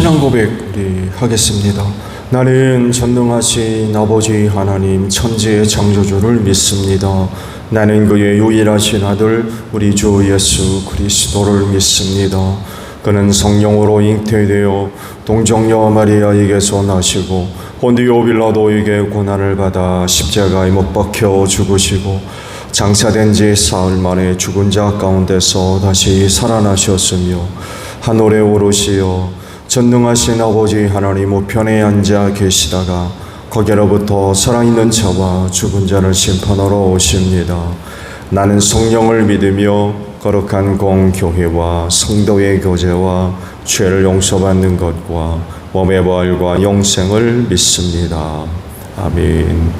신앙 고백 우리 하겠습니다. 나는 전능하신 아버지 하나님 천지의 창조주를 믿습니다. 나는 그의 유일하신 아들 우리 주 예수 그리스도를 믿습니다. 그는 성령으로 잉태되어 동정녀 마리아에게서 나시고 본디오 빌라도에게 고난을 받아 십자가에 못 박혀 죽으시고 장사된 지 사흘 만에 죽은 자 가운데서 다시 살아나셨으며 하늘에 오르시어 전능하신 아버지 하나님 우편에 앉아 계시다가 거기로부터 살아있는 자와 죽은 자를 심판하러 오십니다. 나는 성령을 믿으며 거룩한 공교회와 성도의 교제와 죄를 용서받는 것과 몸의 부활과 영생을 믿습니다. 아멘.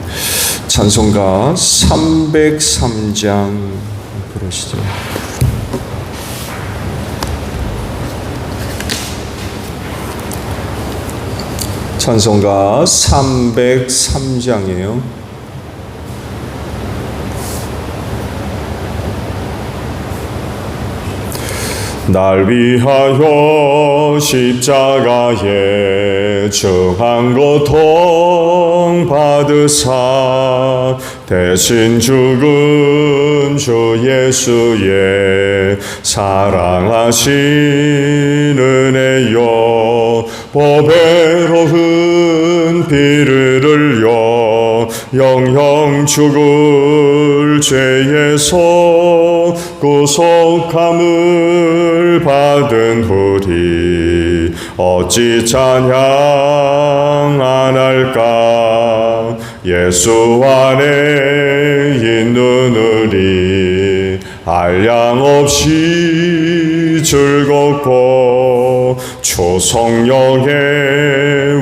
찬송가 303장 부르시죠. 찬송가 303장이에요. 날 위하여 십자가에 정한 고통 받으사 대신 죽은 주 예수의 사랑하신 은혜여 보배로운 피를 흘려 영영 죽을 죄에서 구속함을 받은 우리 어찌 찬양 안 할까. 예수 안에 있는 우리 한량없이 즐겁고 초성령의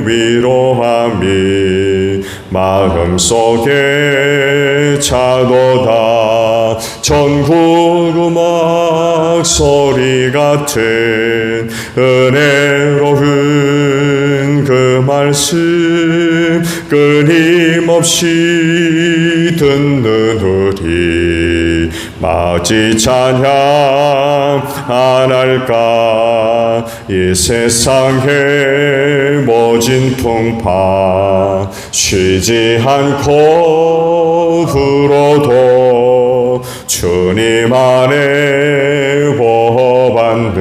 위로함이 마음속에 차도다. 전국 음악 소리 같은 은혜로운 그 말씀 끊임없이 듣는 우리 마치 찬양 안 할까. 이 세상의 모진 풍파 쉬지 않고 불어도 주님 안에 보호받는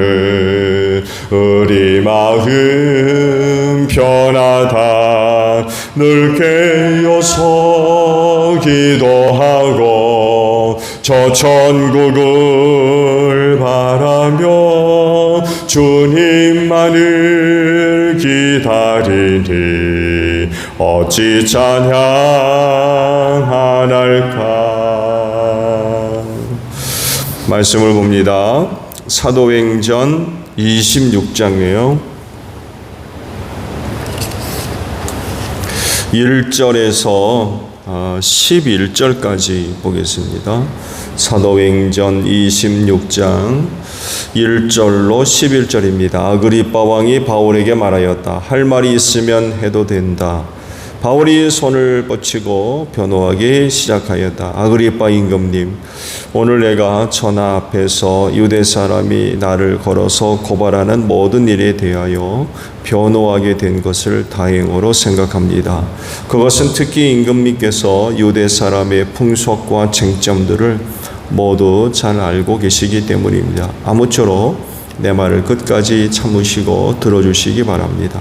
우리 마음 편하다. 늘 깨어서 기도하고 저 천국을 바라며 주님만을 기다리니 어찌 찬양 안 할까. 말씀을 봅니다. 사도행전 26장이에요. 1절에서 11절까지 보겠습니다. 사도행전 26장 1절로 11절입니다. 아그리빠 왕이 바울에게 말하였다. 할 말이 있으면 해도 된다. 바울이 손을 뻗치고 변호하기 시작하였다. 아그리빠 임금님, 오늘 내가 전하 앞에서 유대 사람이 나를 걸어서 고발하는 모든 일에 대하여 변호하게 된 것을 다행으로 생각합니다. 그것은 특히 임금님께서 유대 사람의 풍속과 쟁점들을 모두 잘 알고 계시기 때문입니다. 아무쪼록 내 말을 끝까지 참으시고 들어주시기 바랍니다.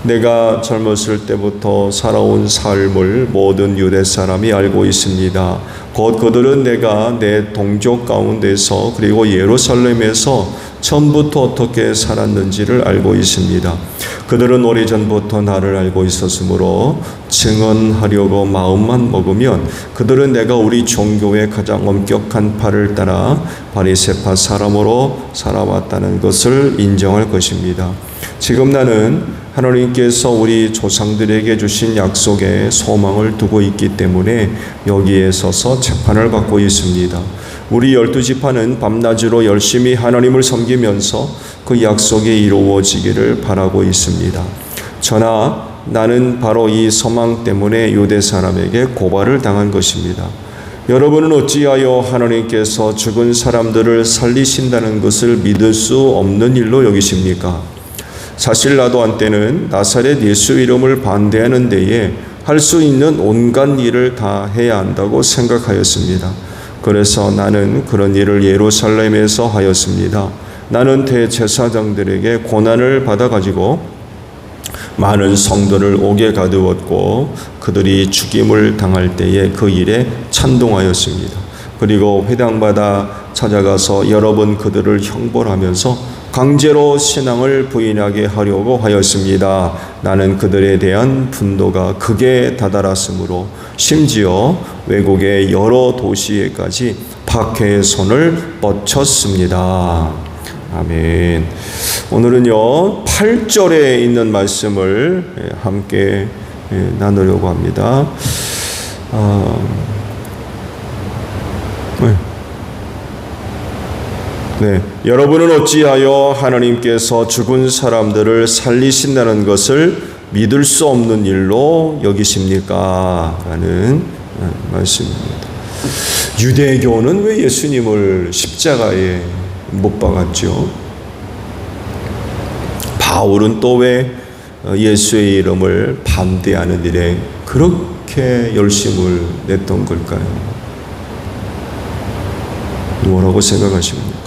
내가 젊었을 때부터 살아온 삶을 모든 유대 사람이 알고 있습니다. 곧 그들은 내가 내 동족 가운데서 그리고 예루살렘에서 처음부터 어떻게 살았는지를 알고 있습니다. 그들은 오래전부터 나를 알고 있었으므로 증언하려고 마음만 먹으면 그들은 내가 우리 종교의 가장 엄격한 바를 따라 바리새파 사람으로 살아왔다는 것을 인정할 것입니다. 지금 나는 하나님께서 우리 조상들에게 주신 약속에 소망을 두고 있기 때문에 여기에 서서 재판을 받고 있습니다. 우리 12지파는 밤낮으로 열심히 하나님을 섬기면서 그 약속이 이루어지기를 바라고 있습니다. 저나 나는 바로 이 소망 때문에 유대 사람에게 고발을 당한 것입니다. 여러분은 어찌하여 하나님께서 죽은 사람들을 살리신다는 것을 믿을 수 없는 일로 여기십니까? 사실 나도 한때는 나사렛 예수 이름을 반대하는 데에 할 수 있는 온갖 일을 다 해야 한다고 생각하였습니다. 그래서 나는 그런 일을 예루살렘에서 하였습니다. 나는 대제사장들에게 고난을 받아가지고 많은 성도를 옥에 가두었고 그들이 죽임을 당할 때에 그 일에 찬동하였습니다. 그리고 회당마다 찾아가서 여러 번 그들을 형벌하면서 강제로 신앙을 부인하게 하려고 하였습니다. 나는 그들에 대한 분노가 극에 다다랐으므로 심지어 외국의 여러 도시에까지 박해의 손을 뻗쳤습니다. 아멘. 오늘은요 8절에 있는 말씀을 함께 나누려고 합니다. 네, 여러분은 어찌하여 하나님께서 죽은 사람들을 살리신다는 것을 믿을 수 없는 일로 여기십니까? 라는 말씀입니다. 유대교는 왜 예수님을 십자가에 못 박았죠? 바울은 또 왜 예수의 이름을 반대하는 일에 그렇게 열심을 냈던 걸까요? 뭐라고 생각하십니까?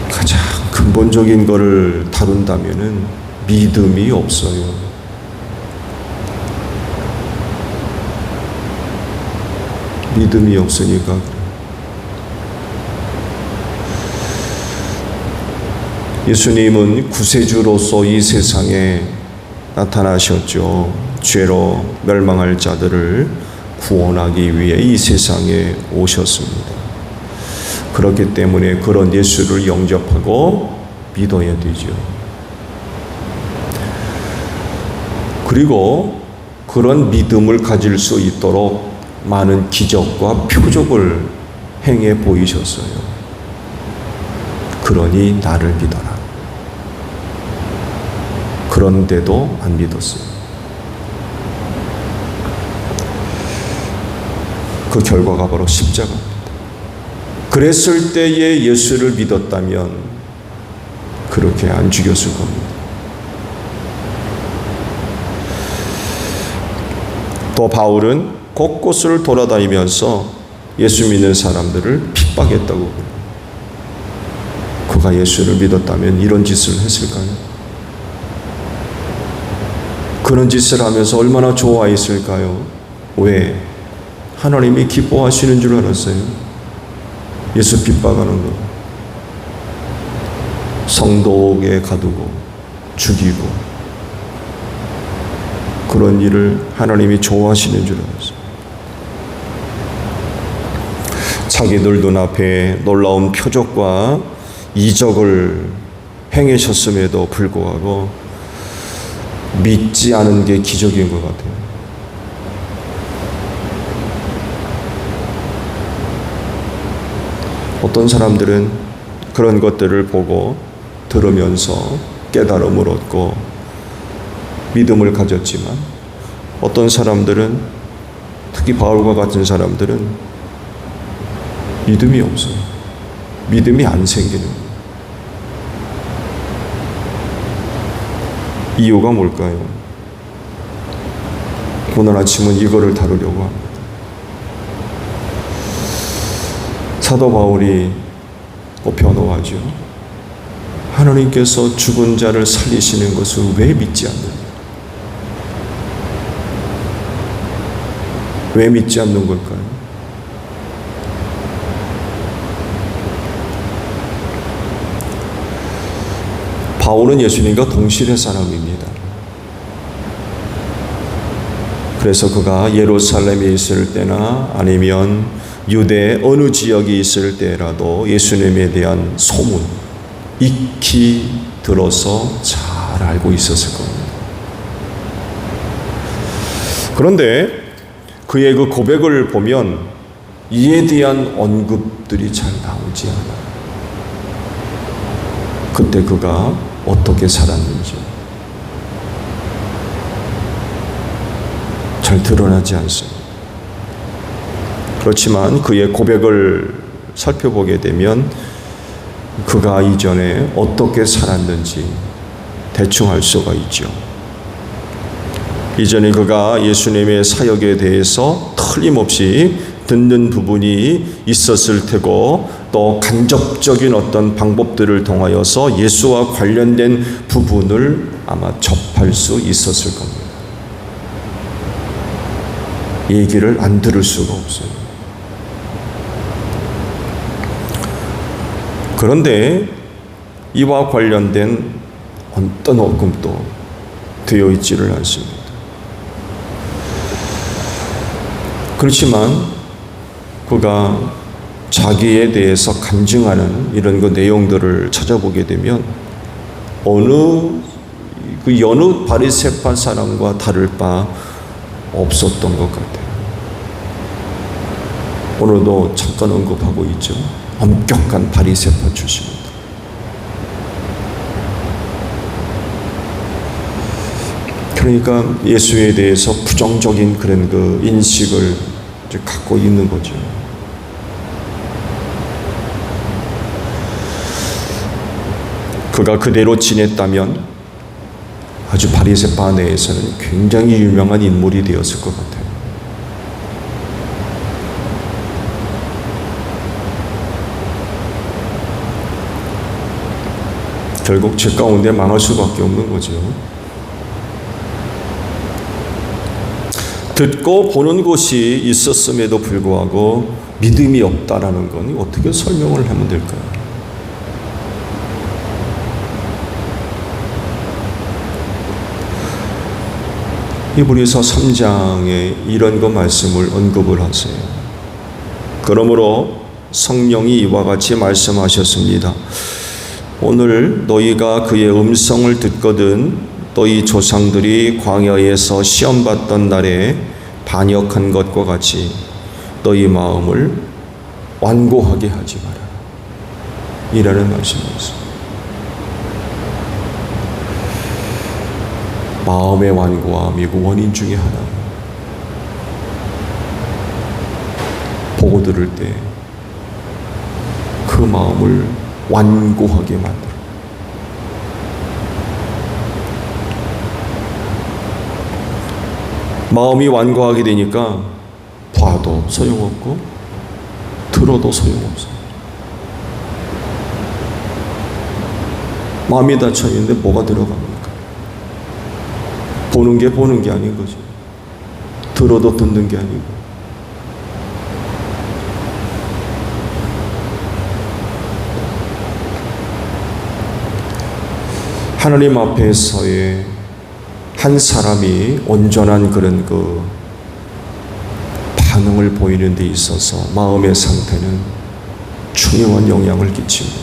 가장 근본적인 것을 다룬다면은 믿음이 없어요. 믿음이 없으니까 그래요. 예수님은 구세주로서 이 세상에 나타나셨죠. 죄로 멸망할 자들을 구원하기 위해 이 세상에 오셨습니다. 그렇기 때문에 그런 예수를 영접하고 믿어야 되죠. 그리고 그런 믿음을 가질 수 있도록 많은 기적과 표적을 행해 보이셨어요. 그러니 나를 믿어라. 그런데도 안 믿었어요. 그 결과가 바로 십자가입니다. 그랬을 때에 예수를 믿었다면 그렇게 안 죽였을 겁니다. 또 바울은 곳곳을 돌아다니면서 예수 믿는 사람들을 핍박했다고 그래요. 그가 예수를 믿었다면 이런 짓을 했을까요? 그런 짓을 하면서 얼마나 좋아했을까요? 왜? 하나님이 기뻐하시는 줄 알았어요. 예수 핍박하는 거, 성도에 가두고 죽이고 그런 일을 하나님이 좋아하시는 줄 알았어요. 자기들 눈앞에 놀라운 표적과 이적을 행하셨음에도 불구하고 믿지 않은 게 기적인 것 같아요. 어떤 사람들은 그런 것들을 보고 들으면서 깨달음을 얻고 믿음을 가졌지만 어떤 사람들은, 특히 바울과 같은 사람들은 믿음이 없어요. 믿음이 안 생기는 거예요. 이유가 뭘까요? 오늘 아침은 이거를 다루려고 합니다. 사도 바울이 변호하죠. 하나님께서 죽은 자를 살리시는 것을 왜 믿지 않느냐? 왜 믿지 않는 걸까요? 바울은 예수님과 동시대 사람입니다. 그래서 그가 예루살렘에 있을 때나 아니면 유대 어느 지역에 있을 때라도 예수님에 대한 소문, 익히 들어서 잘 알고 있었을 겁니다. 그런데 그의 그 고백을 보면 이에 대한 언급들이 잘 나오지 않아요. 그때 그가 어떻게 살았는지 잘 드러나지 않습니다. 그렇지만 그의 고백을 살펴보게 되면 그가 이전에 어떻게 살았는지 대충 알 수가 있죠. 이전에 그가 예수님의 사역에 대해서 틀림없이 듣는 부분이 있었을 테고 또 간접적인 어떤 방법들을 통하여서 예수와 관련된 부분을 아마 접할 수 있었을 겁니다. 얘기를 안 들을 수가 없어요. 그런데 이와 관련된 어떤 언급도 되어 있지를 않습니다. 그렇지만 그가 자기에 대해서 간증하는 이런 그 내용들을 찾아보게 되면 여느 바리새파 사람과 다를 바 없었던 것 같아요. 오늘도 잠깐 언급하고 있죠. 엄격한 바리새파 출신입니다. 그러니까 예수에 대해서 부정적인 그런 그 인식을 이제 갖고 있는 거죠. 그가 그대로 지냈다면 아주 바리새파 내에서는 굉장히 유명한 인물이 되었을 것 같아요. 결국 죄 가운데 망할 수밖에 없는 거죠. 듣고 보는 곳이 있었음에도 불구하고 믿음이 없다라는 건 어떻게 설명을 하면 될까요? 히브리서 3장에 이런 거 말씀을 언급을 하세요. 그러므로 성령이 이와 같이 말씀하셨습니다. 오늘 너희가 그의 음성을 듣거든 너희 조상들이 광야에서 시험받던 날에 반역한 것과 같이 너희 마음을 완고하게 하지 마라. 이라는 말씀이었습니다. 마음의 완고함이 그 원인 중에 하나예요. 보고 들을 때 그 마음을 완고하게 만들어. 마음이 완고하게 되니까 봐도 소용없고 들어도 소용없어요. 마음이 닫혀 있는데 뭐가 들어갑니까? 보는 게 아닌 거죠. 들어도 듣는 게 아니고. 하나님 앞에서의 한 사람이 온전한 그런 그 반응을 보이는 데 있어서 마음의 상태는 중요한 영향을 끼칩니다.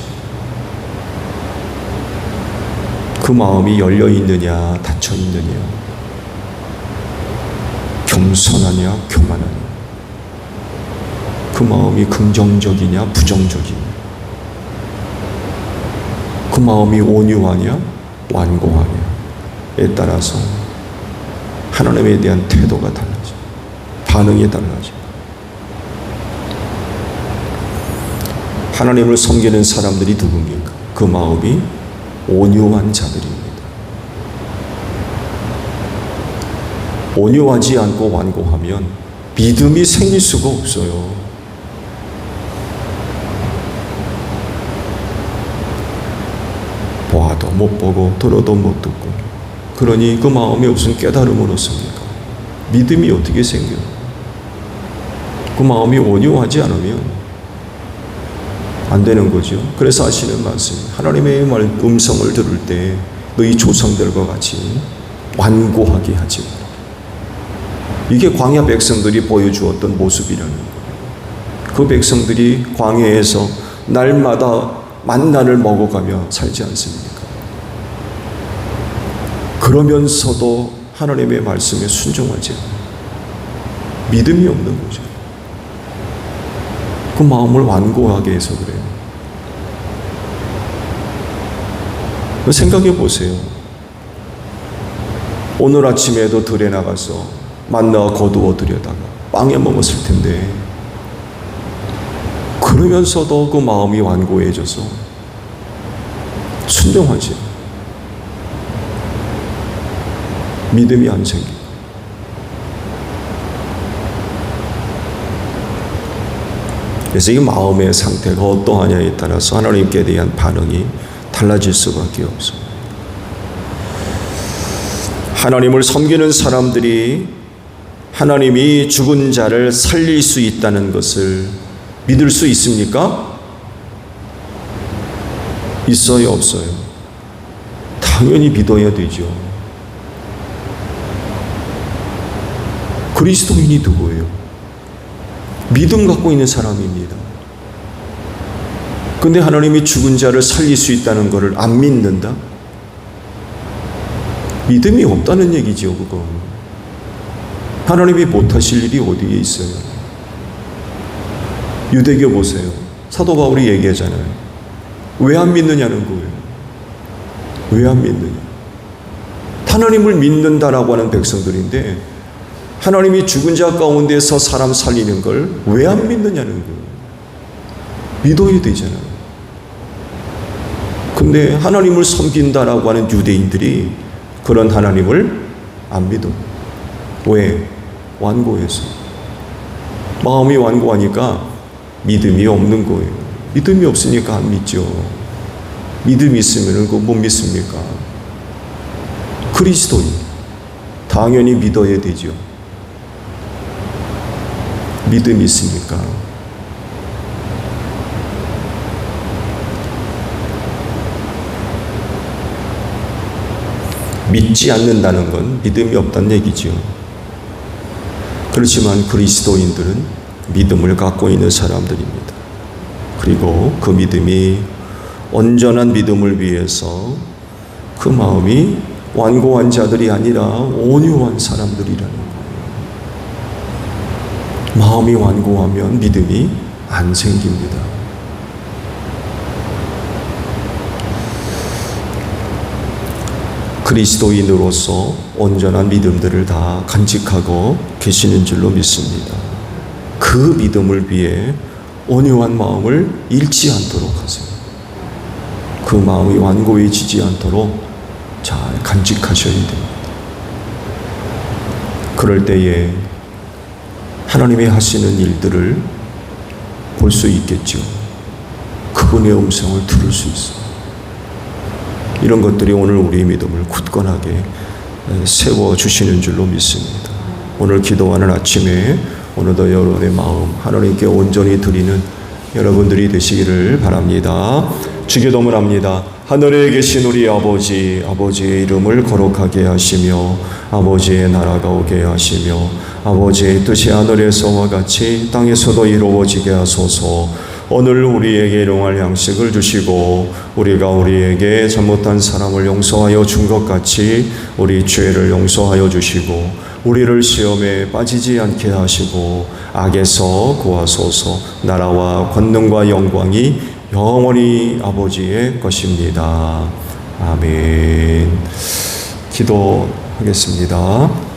그 마음이 열려 있느냐, 닫혀 있느냐, 겸손하냐, 교만하냐, 그 마음이 긍정적이냐, 부정적이냐, 그 마음이 온유하냐, 완고하냐에 따라서 하나님에 대한 태도가 달라져, 반응이 달라져. 하나님을 섬기는 사람들이 누굽니까? 그 마음이 온유한 자들입니다. 온유하지 않고 완고하면 믿음이 생길 수가 없어요. 봐도 못 보고 들어도 못 듣고, 그러니 그 마음에 무슨 깨달음을 얻습니까? 믿음이 어떻게 생겨요? 그 마음이 온유하지 않으면 안 되는 거죠. 그래서 하시는 말씀, 하나님의 음성을 들을 때 너희 조상들과 같이 완고하게 하지 마라. 이게 광야 백성들이 보여주었던 모습이라는 거예요. 그 백성들이 광야에서 날마다 만나를 먹어가며 살지 않습니까? 그러면서도 하나님의 말씀에 순종하지 않아요. 믿음이 없는 거죠. 그 마음을 완고하게 해서 그래요. 생각해 보세요. 오늘 아침에도 들에 나가서 만나 거두어 들여다가 빵에 먹었을 텐데, 그러면서도 그 마음이 완고해져서 순종하지. 믿음이 안 생기고. 그래서 이 마음의 상태가 어떠하냐에 따라서 하나님께 대한 반응이 달라질 수밖에 없습니다. 하나님을 섬기는 사람들이 하나님이 죽은 자를 살릴 수 있다는 것을 믿을 수 있습니까? 있어요, 없어요? 당연히 믿어야 되죠. 그리스도인이 누구예요? 믿음 갖고 있는 사람입니다. 근데 하나님이 죽은 자를 살릴 수 있다는 것을 안 믿는다? 믿음이 없다는 얘기죠, 그거. 하나님이 못하실 일이 어디에 있어요? 유대교 보세요. 사도 바울이 얘기하잖아요. 왜 안 믿느냐는 거예요. 왜 안 믿느냐? 하나님을 믿는다라고 하는 백성들인데 하나님이 죽은 자 가운데서 사람 살리는 걸 왜 안 믿느냐는 거예요. 믿어야 되잖아요. 근데 하나님을 섬긴다라고 하는 유대인들이 그런 하나님을 안 믿어. 왜? 완고해서. 마음이 완고하니까 믿음이 없는 거예요. 믿음이 없으니까 안 믿죠. 믿음이 있으면 그거 못 믿습니까? 그리스도인 당연히 믿어야 되죠. 믿음이 있으니까. 믿지 않는다는 건 믿음이 없다는 얘기죠. 그렇지만 그리스도인들은 믿음을 갖고 있는 사람들입니다. 그리고 그 믿음이 온전한 믿음을 위해서 그 마음이 완고한 자들이 아니라 온유한 사람들이라는 거예요. 마음이 완고하면 믿음이 안 생깁니다. 그리스도인으로서 온전한 믿음들을 다 간직하고 계시는 줄로 믿습니다. 그 믿음을 위해 온유한 마음을 잃지 않도록 하세요. 그 마음이 완고해지지 않도록 잘 간직하셔야 됩니다. 그럴 때에 하나님이 하시는 일들을 볼 수 있겠죠. 그분의 음성을 들을 수 있어요. 이런 것들이 오늘 우리의 믿음을 굳건하게 세워주시는 줄로 믿습니다. 오늘 기도하는 아침에 오늘도 여러분의 마음 하나님께 온전히 드리는 여러분들이 되시기를 바랍니다. 주기도문을 합니다. 하늘에 계신 우리 아버지, 아버지의 이름을 거룩하게 하시며 아버지의 나라가 오게 하시며 아버지의 뜻이 하늘에서와 같이 땅에서도 이루어지게 하소서. 오늘 우리에게 일용할 양식을 주시고 우리가 우리에게 잘못한 사람을 용서하여 준 것 같이 우리 죄를 용서하여 주시고 우리를 시험에 빠지지 않게 하시고 악에서 구하소서. 나라와 권능과 영광이 영원히 아버지의 것입니다. 아멘. 기도하겠습니다.